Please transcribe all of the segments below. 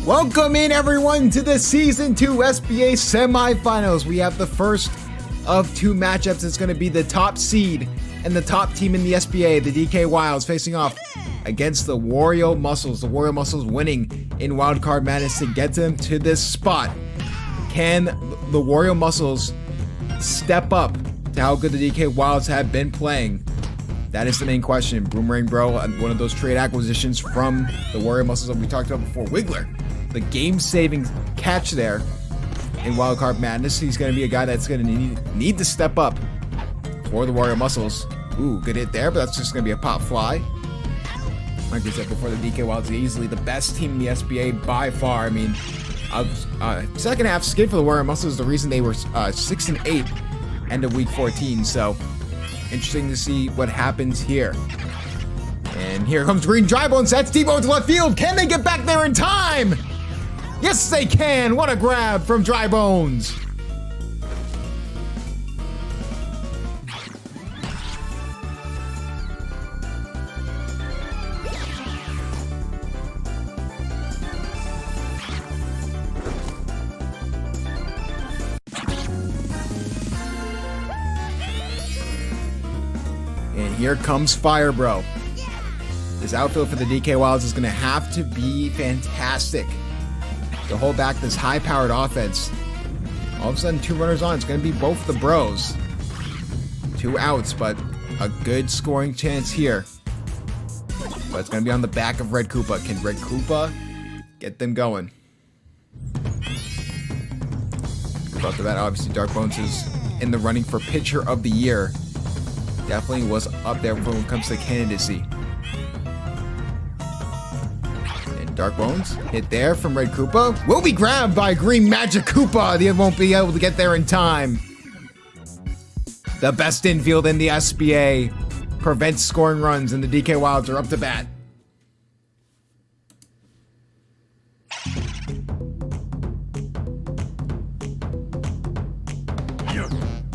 Welcome in everyone to the Season 2 SBA semifinals. We have the first of two matchups. It's going to be the top seed and the top team in the SBA, the DK Wilds, facing off against the Wario Muscles. The Wario Muscles winning in Wildcard Madness to get them to this spot. Can the Wario Muscles step up to how good the DK Wilds have been playing? That is the main question. Boomerang Bro, one of those trade acquisitions from the Wario Muscles that we talked about before. Wiggler, the game-saving catch there in Wildcard Madness. He's going to be a guy that's going to need to step up for the Wario Muscles. Ooh, good hit there, but that's just going to be a pop fly. Like we said before, the DK Wilds are easily the best team in the SBA by far. I mean, second half skid for the Wario Muscles is the reason they were 6-8 end of week 14. So interesting to see what happens here. And here comes Green Drybones. That's Debo to left field. Can they get back there in time? Yes, they can. What a grab from Drybones. And here comes Fire Bro. This outfield for the DK Wilds is going to have to be fantastic to hold back this high-powered offense. All of a sudden, two runners on. It's going to be both the bros. Two outs, but a good scoring chance here. But it's going to be on the back of Red Koopa. Can Red Koopa get them going? About the bat, obviously, Dark Bones is in the running for Pitcher of the Year. Definitely was up there when it comes to candidacy. And Dark Bones hit there from Red Koopa. Will be grabbed by Green Magic Koopa. They won't be able to get there in time. The best infield in the SBA prevents scoring runs, and the DK Wilds are up to bat.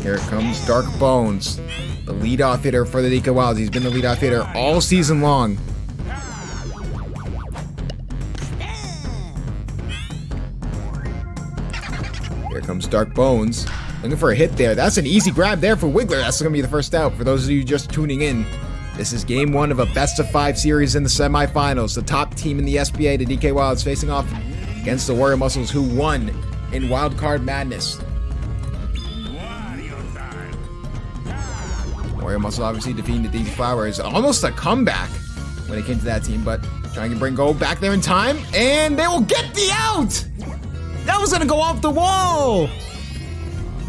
Here comes Dark Bones, the leadoff hitter for the DK Wilds. He's been the leadoff hitter all season long. Here comes Dark Bones, looking for a hit there. That's an easy grab there for Wiggler. That's going to be the first out. For those of you just tuning in, this is game one of a best-of-5 series in the semifinals. The top team in the SBA, the DK Wilds, facing off against the Wario Muscles, who won in Wildcard Madness. Wario Muscles obviously defeating the DK Flowers. Almost a comeback when it came to that team, but trying to bring gold back there in time, and they will get the out! That was gonna go off the wall!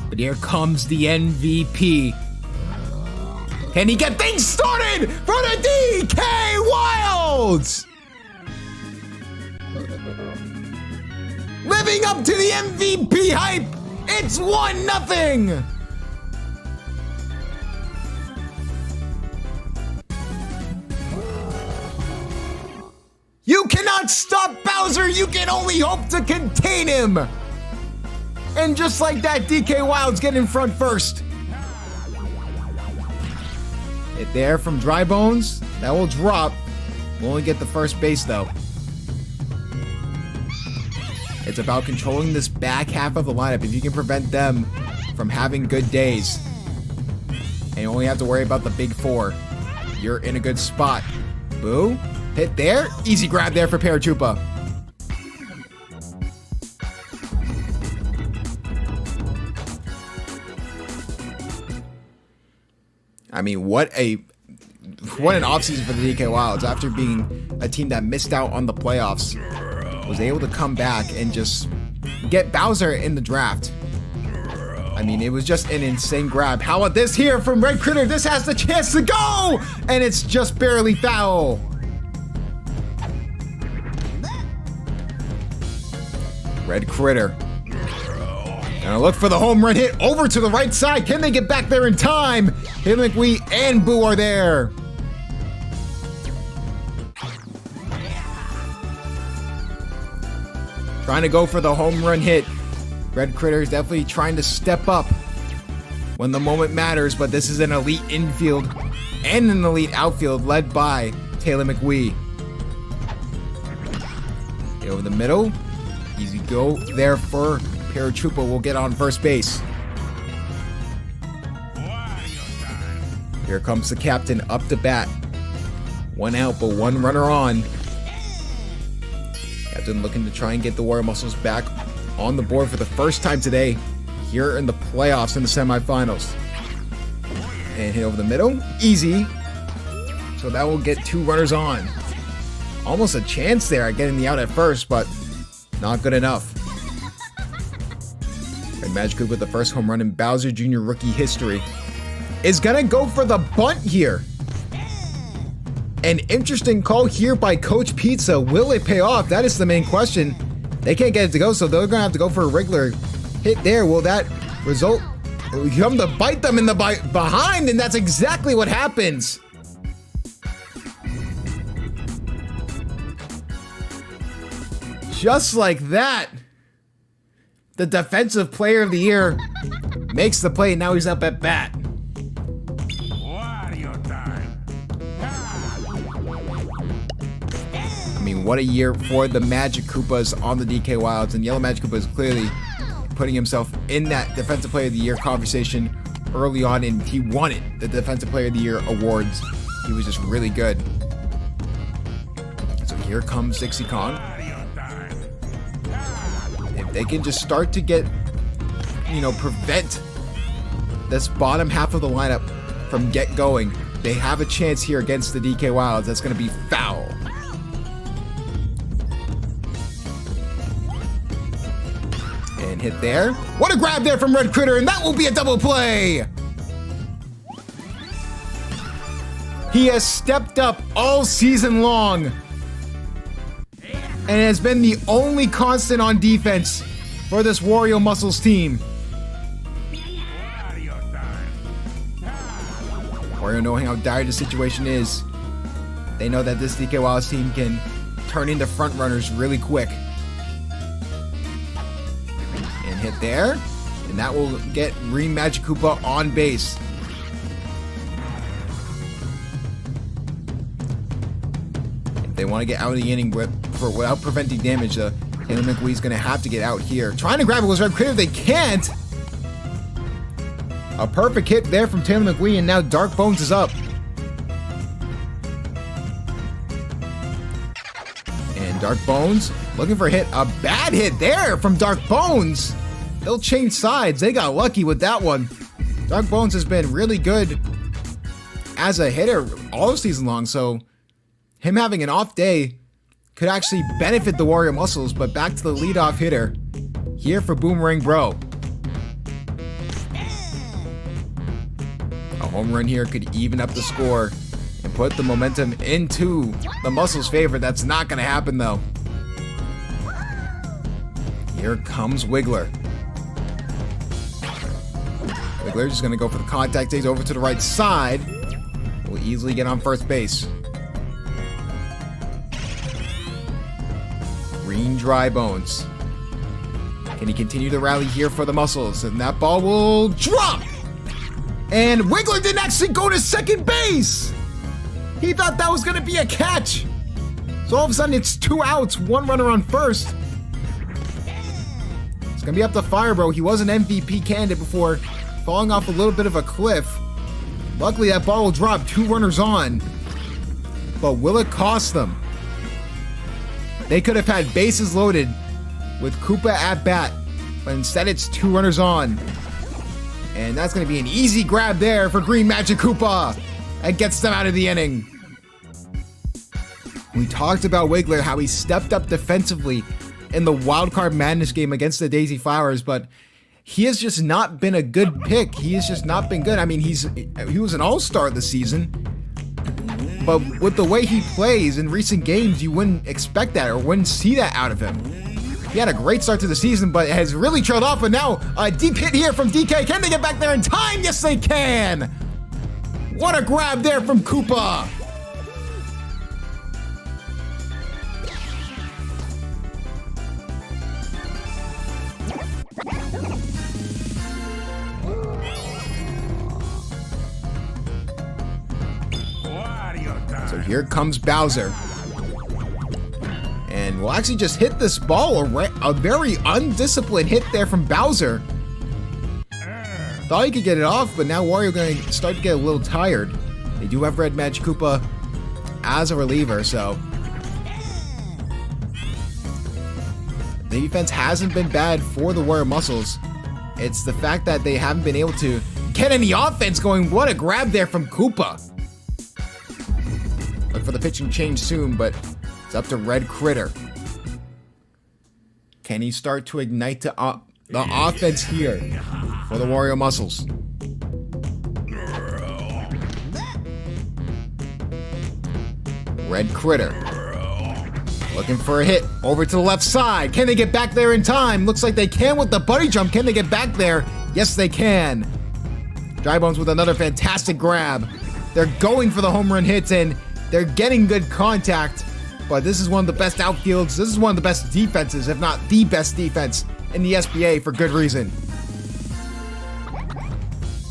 But here comes the MVP. Can he get things started for the DK Wilds? Living up to the MVP hype, it's 1-0! You cannot stop Bowser, you can only hope to contain him! And just like that, DK Wilds get in front first. Hit there from Drybones, that will drop. We'll only get the first base though. It's about controlling this back half of the lineup. If you can prevent them from having good days, and you only have to worry about the big four, you're in a good spot. Boo. Hit there. Easy grab there for Parachupa. I mean, what an offseason for the DK Wilds. After being a team that missed out on the playoffs, was able to come back and just get Bowser in the draft. I mean, it was just an insane grab. How about this here from Red Critter? This has the chance to go! And it's just barely foul. Red Critter. Gonna look for the home run hit over to the right side. Can they get back there in time? Taylor McWee and Boo are there. Trying to go for the home run hit. Red Critter is definitely trying to step up when the moment matters, but this is an elite infield and an elite outfield led by Taylor McWee. Get over the middle. Easy go there for Paratroopa. Will get on first base. Here comes the captain up to bat. 1 out, but 1 runner on. Captain looking to try and get the Wario Muscles back on the board for the first time today here in the playoffs in the semifinals. And hit over the middle. Easy. So that will get 2 runners on. Almost a chance there at getting the out at first, but not good enough. Red Magic with the first home run in Bowser Jr. rookie history is gonna go for the bunt here. An interesting call here by Coach Pizza. Will it pay off? That is the main question. They can't get it to go, so they're gonna have to go for a regular hit there. Will that result come to bite them in the behind? And that's exactly what happens. Just like that, the defensive player of the year makes the play. Now he's up at bat. Wario time. I mean, what a year for the Magic Koopas on the DK Wilds. And Yellow Magic Koopa is clearly putting himself in that defensive player of the year conversation early on, and he won it. The defensive player of the year awards. He was just really good. So here comes Dixie Kong. If they can just start to get, prevent this bottom half of the lineup from get going, they have a chance here against the DK Wilds. That's going to be foul. And hit there. What a grab there from Red Critter, and that will be a double play. He has stepped up all season long and has been the only constant on defense for this Wario Muscles team. Wario knowing how dire the situation is. They know that this DK Wilds team can turn into front runners really quick. And hit there. And that will get Green Magic Koopa on base. If they want to get out of the inning without preventing damage, Taylor McWee's going to have to get out here. Trying to grab it was Red Critter. They can't. A perfect hit there from Taylor McWee, and now Dark Bones is up. And Dark Bones looking for a hit. A bad hit there from Dark Bones. They'll change sides. They got lucky with that one. Dark Bones has been really good as a hitter all season long, so him having an off day could actually benefit the Wario Muscles. But back to the leadoff hitter here for Boomerang Bro. A home run here could even up the score and put the momentum into the Muscles' favor. That's not going to happen, though. Here comes Wiggler. Wiggler just going to go for the contact. Takes over to the right side. Will easily get on first base. Green Dry Bones. Can he continue the rally here for the Muscles? And that ball will drop! And Wiggler didn't actually go to second base! He thought that was going to be a catch! So all of a sudden it's 2 outs, 1 runner on first. It's going to be up to Firebro. He was an MVP candidate before falling off a little bit of a cliff. Luckily that ball will drop, 2 runners on. But will it cost them? They could have had bases loaded with Koopa at bat, but instead it's 2 runners on. And that's going to be an easy grab there for Green Magic Koopa. That gets them out of the inning. We talked about Wiggler, how he stepped up defensively in the Wild Card Madness game against the Daisy Flowers, but he has just not been a good pick. He has just not been good. I mean, he was an all-star this season, but with the way he plays in recent games, you wouldn't expect that or wouldn't see that out of him. He had a great start to the season, but has really trailed off, and now a deep hit here from DK. Can they get back there in time? Yes, they can! What a grab there from Koopa! So here comes Bowser. And will actually just hit this ball. A very undisciplined hit there from Bowser. Thought he could get it off, but now Wario going to start to get a little tired. They do have Red Magic Koopa as a reliever, so the defense hasn't been bad for the Wario Muscles. It's the fact that they haven't been able to get any offense going. What a grab there from Koopa. Look for the pitching change soon, but it's up to Red Critter. Can he start to ignite the offense here for the Wario Muscles? Red Critter looking for a hit over to the left side. Can they get back there in time? Looks like they can with the buddy jump. Can they get back there? Yes, they can. Dry Bones with another fantastic grab. They're going for the home run hits and they're getting good contact. But this is one of the best outfields. This is one of the best defenses, if not the best defense in the SBA for good reason.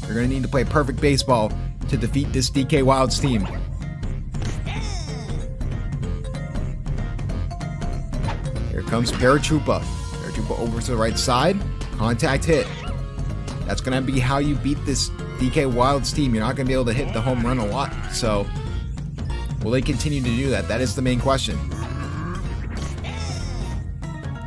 You're going to need to play perfect baseball to defeat this DK Wilds team. Here comes Paratroopa. Paratroopa over to the right side. Contact hit. That's going to be how you beat this DK Wilds team. You're not going to be able to hit the home run a lot. So, will they continue to do that? That is the main question.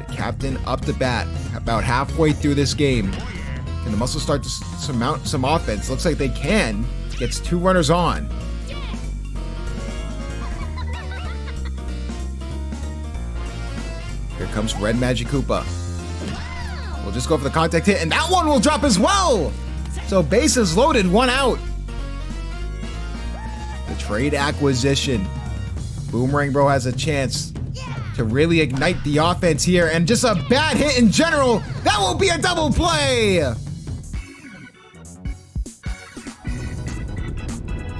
The captain up to bat about halfway through this game. Can the Muscles start to mount some offense? Looks like they can. Gets 2 runners on. Here comes Red Magic Koopa. We'll just go for the contact hit, and that one will drop as well! So bases loaded, 1 out. The trade acquisition. Boomerang Bro has a chance to really ignite the offense here, and just a bad hit in general. That will be a double play!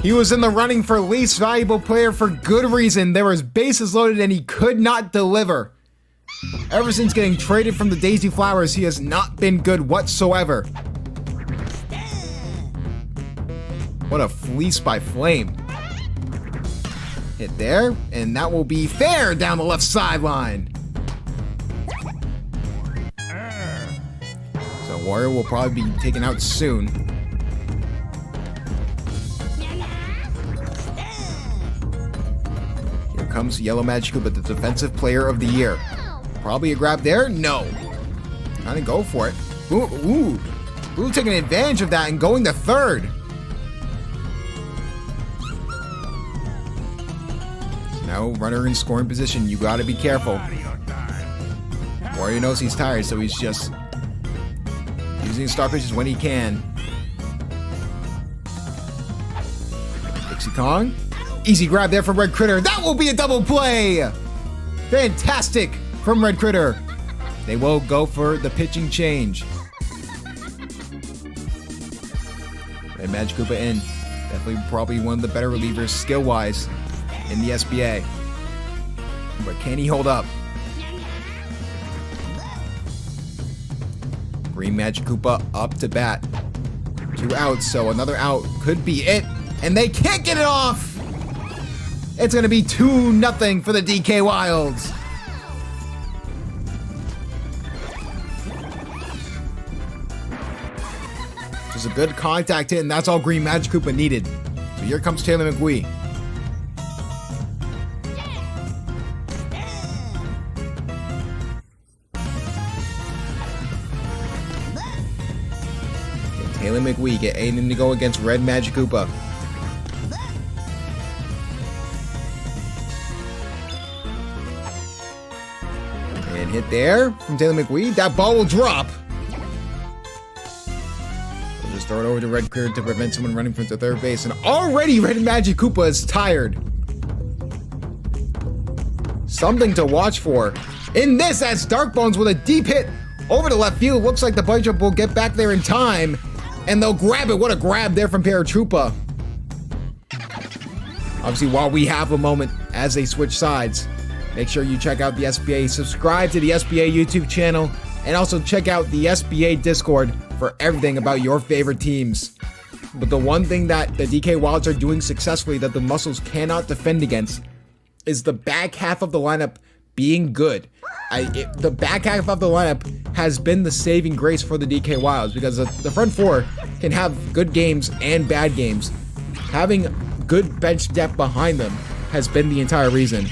He was in the running for least valuable player for good reason. There was bases loaded and he could not deliver. Ever since getting traded from the Daisy Flowers, he has not been good whatsoever. What a fleece by Flame. Hit there, and that will be fair down the left sideline. So Wario will probably be taken out soon. Here comes Yellow Magic Koopa, the defensive player of the year. Probably a grab there? No. Trying to go for it. Ooh. Blue taking advantage of that and going to third. Now runner in scoring position. You gotta be careful. Wario knows he's tired, so he's just using star pitches when he can. Dixie Kong. Easy grab there from Red Critter. That will be a double play. Fantastic from Red Critter. They will go for the pitching change. Red Magic Koopa in. Definitely probably one of the better relievers skill-wise in the SBA. But can he hold up? Green Magic Koopa up to bat. 2 outs, so another out could be it. And they can't get it off! It's going to be 2-0 for the DK Wilds. Just a good contact hit, and that's all Green Magic Koopa needed. So here comes Taylor McGwee. Taylor McGwee get Aiden to go against Red Magic Koopa. And hit there from Taylor McGwee. That ball will drop. We'll just throw it over to Red Critter to prevent someone running from the third base. And already Red Magic Koopa is tired. Something to watch for in this, as Dark Bones with a deep hit over to left field. Looks like the bunch jump will get back there in time. And they'll grab it. What a grab there from Paratroopa. Obviously, while we have a moment as they switch sides, make sure you check out the SBA, subscribe to the SBA YouTube channel, and also check out the SBA Discord for everything about your favorite teams. But the one thing that the DK Wilds are doing successfully that the Muscles cannot defend against is the back half of the lineup being good. The back half of the lineup has been the saving grace for the DK Wilds because the front four can have good games and bad games. Having good bench depth behind them has been the entire reason.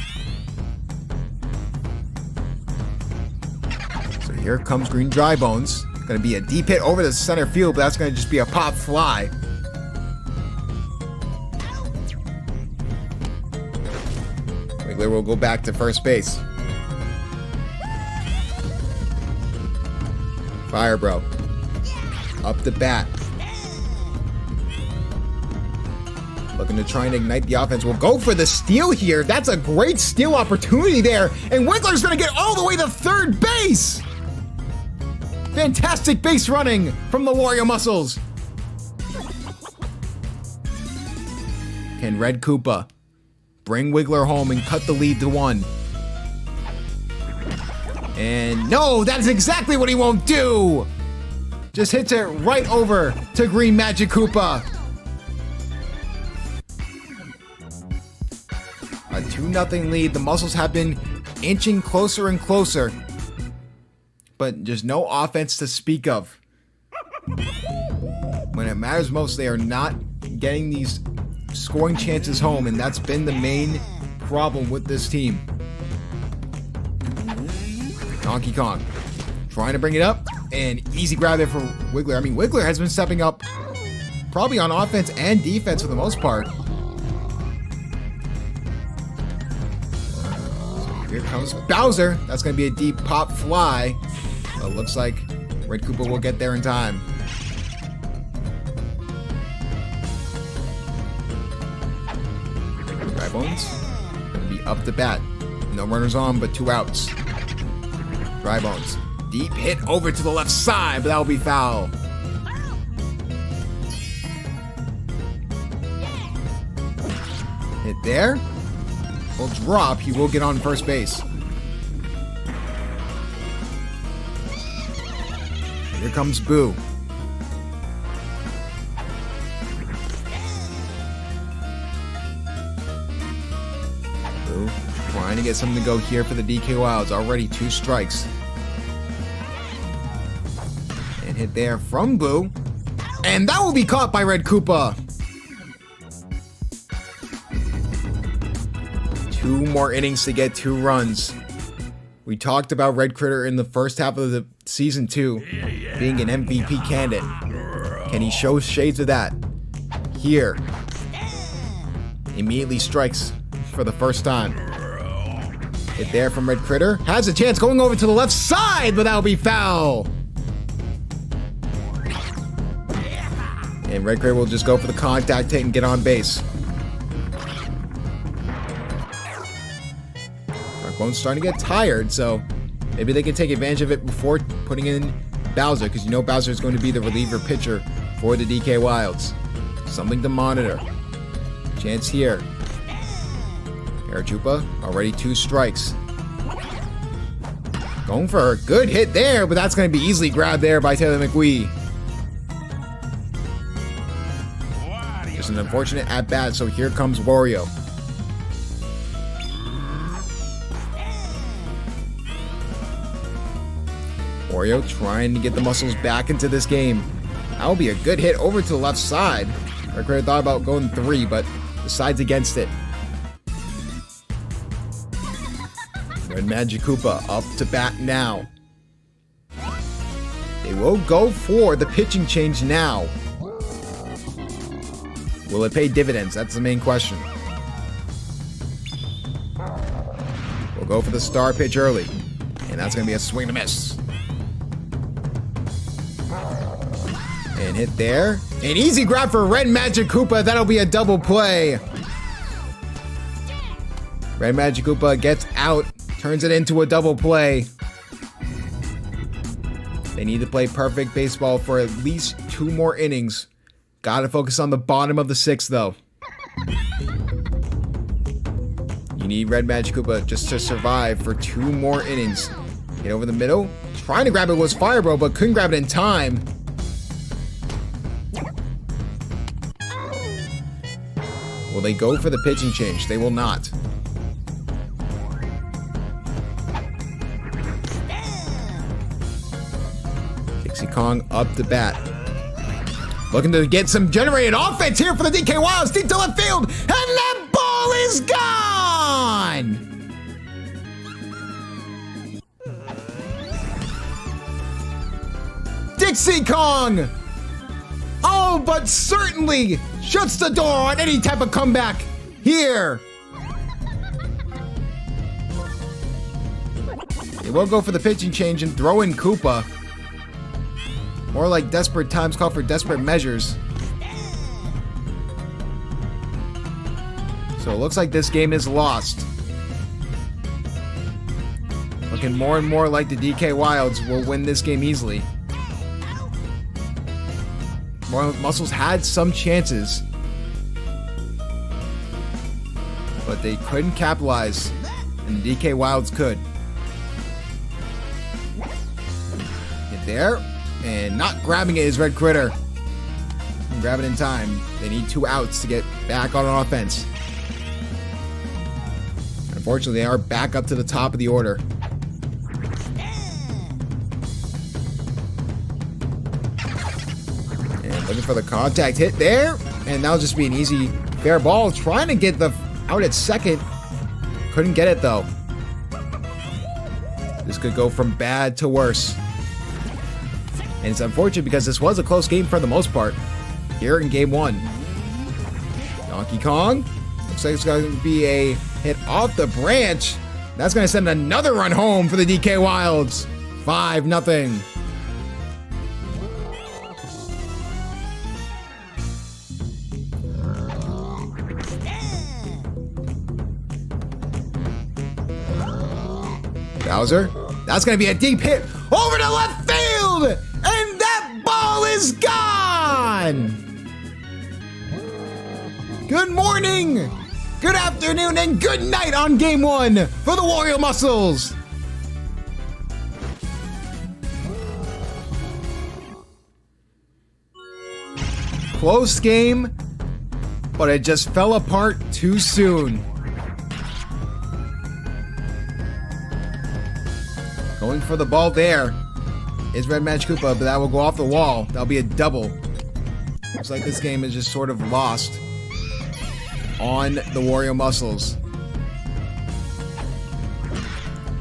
So here comes Green Dry Bones. Going to be a deep hit over the center field, but that's going to just be a pop fly. Wiggler will go back to first base. Fire Bro. Up the bat. Looking to try and ignite the offense. We'll go for the steal here. That's a great steal opportunity there. And Wiggler's going to get all the way to third base. Fantastic base running from the Wario Muscles. Can Red Koopa bring Wiggler home and cut the lead to 1? And no, that's exactly what he won't do. Just hits it right over to Green Magic Koopa. A 2-0 lead. The Muscles have been inching closer and closer, but just no offense to speak of. When it matters most, they are not getting these scoring chances home, and that's been the main problem with this team. Donkey Kong trying to bring it up, and easy grab there for Wiggler. I mean, Wiggler has been stepping up probably on offense and defense for the most part. So here comes Bowser. That's going to be a deep pop fly. But it looks like Red Koopa will get there in time. Dry Bones going to be up the bat. No runners on, but 2 outs. Dry Bones. Deep hit over to the left side, but that will be foul. Hit there. Will drop. He will get on first base. Here comes Boo. Boo trying to get something to go here for the DK Wilds. Already 2 strikes. And hit there from Boo. And that will be caught by Red Koopa. 2 more innings to get 2 runs. We talked about Red Critter in the first half of the season 2 being an MVP candidate. Can he show shades of that? Here. Immediately strikes for the first time. Hit there from Red Critter. Has a chance going over to the left side, but that'll be foul. And Red Critter will just go for the contact hit and get on base. Bones starting to get tired, so maybe they can take advantage of it before putting in Bowser, because you know Bowser is going to be the reliever pitcher for the DK Wilds. Something to monitor. Chance here. Parachupa, already 2 strikes. Going for a good hit there, but that's going to be easily grabbed there by Taylor McWee. Just an unfortunate at-bat, so here comes Wario. Wario trying to get the Muscles back into this game. That will be a good hit over to the left side. Red Critter thought about going 3, but decides against it. Red Magic Koopa up to bat now. They will go for the pitching change now. Will it pay dividends? That's the main question. We'll go for the star pitch early. And that's going to be a swing and a miss. And hit there. An easy grab for Red Magic Koopa. That'll be a double play. Red Magic Koopa gets out. Turns it into a double play. They need to play perfect baseball for at least 2 more innings. Gotta focus on the bottom of the 6th, though. You need Red Magic Koopa just to survive for 2 more innings. Hit over the middle. Trying to grab it was Fire Bro, but couldn't grab it in time. Will they go for the pitching change? They will not. Dixie Kong up the bat. Looking to get some generated offense here for the DK Wilds. Deep to left field. And that ball is gone! Dixie Kong! Oh, but certainly shuts the door on any type of comeback here. They will go for the pitching change and throw in Koopa. More like desperate times call for desperate measures. So it looks like this game is lost. Looking more and more like the DK Wilds will win this game easily. Muscles had some chances, but they couldn't capitalize, and the DK Wilds could. Get there, and not grabbing it is Red Critter. Grab it in time. They need 2 outs to get back on offense. Unfortunately, they are back up to the top of the order. Looking for the contact hit there, and that'll just be an easy fair ball. Trying to get the out at second. Couldn't get it though. This could go from bad to worse. And it's unfortunate because this was a close game for the most part here in game 1. Donkey Kong. Looks like it's going to be a hit off the branch. That's going to send another run home for the DK Wilds. 5-0. Bowser. That's going to be a deep hit over to left field. And that ball is gone. Good morning, good afternoon, and good night on game 1 for the Wario Muscles. Close game, but it just fell apart too soon. Going for the ball there is Red Match Koopa, but that will go off the wall. That'll be a double. Looks like this game is just sort of lost on the Wario Muscles.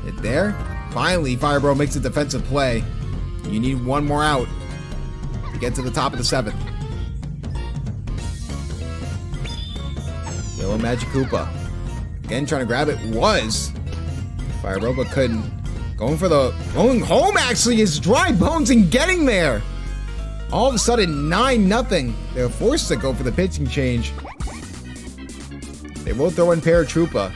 Hit there. Finally, Firebro makes a defensive play. You need 1 more out to get to the top of the 7th. Yellow Magic Koopa. Again, trying to grab it was Firebro, but couldn't. Going home actually is Dry Bones and getting there. All of a sudden 9-0. They're forced to go for the pitching change. They will throw in Paratroopa.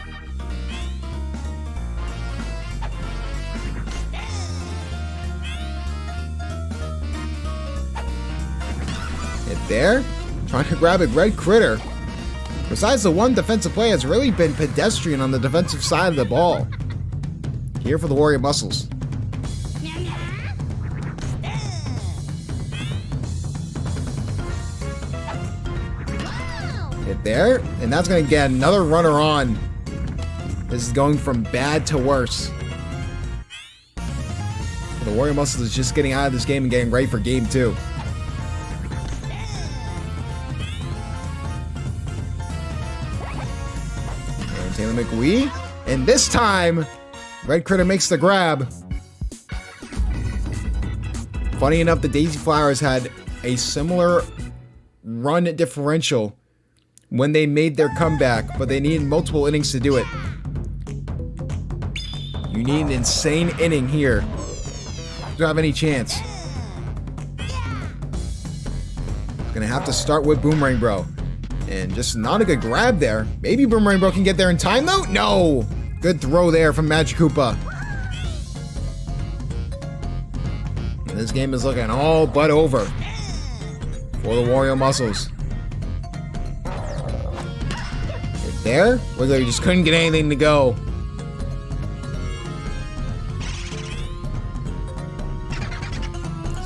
Hit there. Trying to grab it, Red Critter. Besides the one defensive play, has really been pedestrian on the defensive side of the ball. Here for the Wario Muscles. Hit there, and that's going to get another runner on. This is going from bad to worse. The Wario Muscles is just getting out of this game and getting ready for game 2. And Taylor McWee, and this time Red Critter makes the grab. Funny enough, the Daisy Flowers had a similar run differential when they made their comeback, but they needed multiple innings to do it. You need an insane inning here to have any chance. Gonna have to start with Boomerang Bro. And just not a good grab there. Maybe Boomerang Bro can get there in time though? No! Good throw there from Magic Koopa. And this game is looking all but over for the Wario Muscles. Right there, where they just couldn't get anything to go.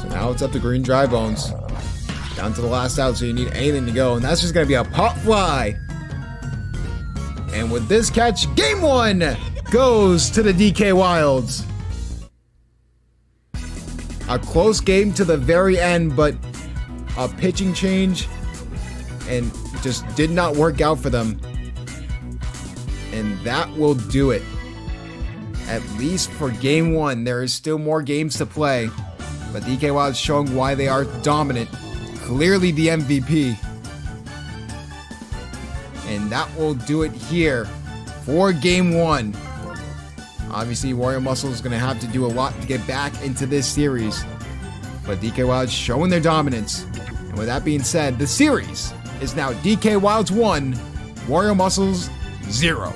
So now it's up to Green Dry Bones. Down to the last out, so you need anything to go. And that's just going to be a pop fly. And with this catch, game 1 goes to the DK Wilds. A close game to the very end, but a pitching change and just did not work out for them. And that will do it. At least for game one. There is still more games to play, but DK Wild is showing why they are dominant. Clearly the MVP. And that will do it here for game one. Obviously, Wario Muscle is going to have to do a lot to get back into this series. But DK Wild's showing their dominance. And with that being said, the series is now DK Wild's 1, Wario Muscle's 0.